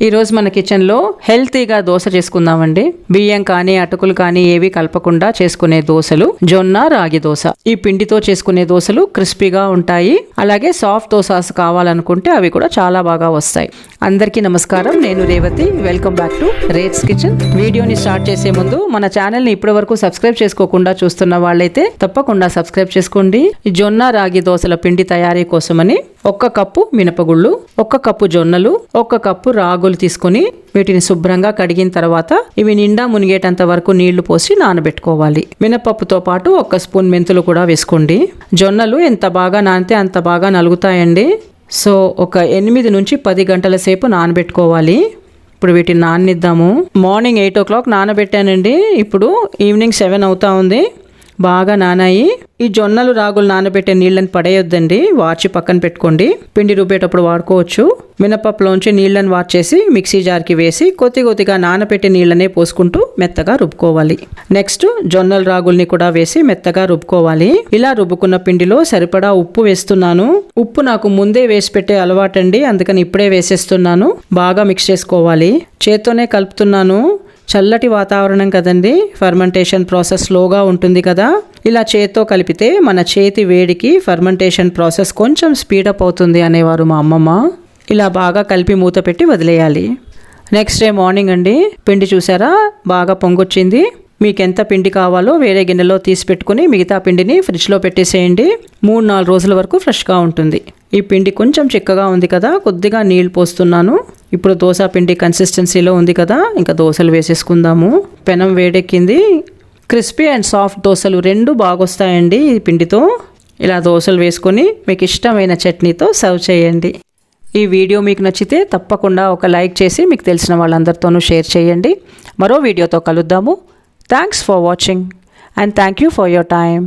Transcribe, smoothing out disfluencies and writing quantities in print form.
ఈరోజు మన కిచెన్లో హెల్తీగా దోశ చేసుకుందామండి. బియ్యం కానీ అటుకులు కానీ ఏవి కలపకుండా చేసుకునే దోశలు జొన్న రాగి దోశ. ఈ పిండితో చేసుకునే దోశలు క్రిస్పీగా ఉంటాయి. అలాగే సాఫ్ట్ దోసాస్ కావాలనుకుంటే అవి కూడా చాలా బాగా వస్తాయి. అందరికీ నమస్కారం, నేను Revathi. Welcome back to rates kitchen. వీడియోని స్టార్ట్ చేసే ముందు మన ఛానల్ని ఇప్పటి వరకు సబ్స్క్రైబ్ చేసుకోకుండా చూస్తున్న వాళ్ళైతే తప్పకుండా సబ్స్క్రైబ్ చేసుకోండి. ఈ జొన్న రాగి దోశల పిండి తయారీ కోసమని 1 కప్పు మినపగుళ్ళు, 1 కప్పు జొన్నలు, 1 కప్పు రాగులు తీసుకొని వీటిని శుభ్రంగా కడిగిన తర్వాత ఇవి నిండా మునిగేటంత వరకు నీళ్లు పోసి నానబెట్టుకోవాలి. మినపప్పుతో పాటు 1 స్పూన్ మెంతులు కూడా వేసుకోండి. జొన్నలు ఎంత బాగా నానితే అంత బాగా నలుగుతాయండి. సో ఒక 8 నుంచి 10 గంటల సేపు నానబెట్టుకోవాలి. ఇప్పుడు వీటిని నాననిద్దాము. Morning 8 o'clock నానబెట్టానండి. ఇప్పుడు ఈవినింగ్ 7 అవుతా ఉంది. బాగా నానాయి. ఈ జొన్నలు రాగులు నానబెట్టే నీళ్ళని పడేయొద్దండి, వార్చి పక్కన పెట్టుకోండి. పిండి రుబ్బేటప్పుడు వాడుకోవచ్చు. మినపప్పులోంచి నీళ్ళని వార్చేసి మిక్సీ జార్కి వేసి కొద్దిగా నానబెట్టే నీళ్ళనే పోసుకుంటూ మెత్తగా రుబ్బుకోవాలి. నెక్స్ట్ జొన్నలు రాగుల్ని కూడా వేసి మెత్తగా రుబ్బుకోవాలి. ఇలా రుబ్బుకున్న పిండిలో సరిపడా ఉప్పు వేస్తున్నాను. ఉప్పు నాకు ముందే వేసి పెట్టే అలవాటండి, అందుకని ఇప్పుడే వేసేస్తున్నాను. బాగా మిక్స్ చేసుకోవాలి. చేత్తోనే కలుపుతున్నాను. చల్లటి వాతావరణం కదండి, ఫర్మెంటేషన్ ప్రాసెస్ స్లోగా ఉంటుంది కదా. ఇలా చేత్తో కలిపితే మన చేతి వేడికి ఫర్మెంటేషన్ ప్రాసెస్ కొంచెం స్పీడప్ అవుతుంది అనేవారు మా అమ్మమ్మ. ఇలా బాగా కలిపి మూత పెట్టి వదిలేయాలి. నెక్స్ట్ డే మార్నింగ్ అండి, పిండి చూసారా బాగా పొంగొచ్చింది. మీకు ఎంత పిండి కావాలో వేరే గిన్నెలో తీసి పెట్టుకుని మిగతా పిండిని ఫ్రిడ్జ్లో పెట్టేసేయండి. 3-4 రోజుల వరకు ఫ్రెష్గా ఉంటుంది. ఈ పిండి కొంచెం చిక్కగా ఉంది కదా, కొద్దిగా నీళ్ళు పోస్తున్నాను. ఇప్పుడు దోశ పిండి కన్సిస్టెన్సీలో ఉంది కదా, ఇంకా దోశలు వేసేసుకుందాము. పెనం వేడెక్కింది. క్రిస్పీ అండ్ సాఫ్ట్ దోశలు 2 బాగొస్తాయండి ఈ పిండితో. ఇలా దోశలు వేసుకొని మీకు ఇష్టమైన చట్నీతో సర్వ్ చేయండి. ఈ వీడియో మీకు నచ్చితే తప్పకుండా ఒక లైక్ చేసి మీకు తెలిసిన వాళ్ళందరితోనూ షేర్ చేయండి. మరో వీడియోతో కలుద్దాము. Thanks for watching and thank you for your time.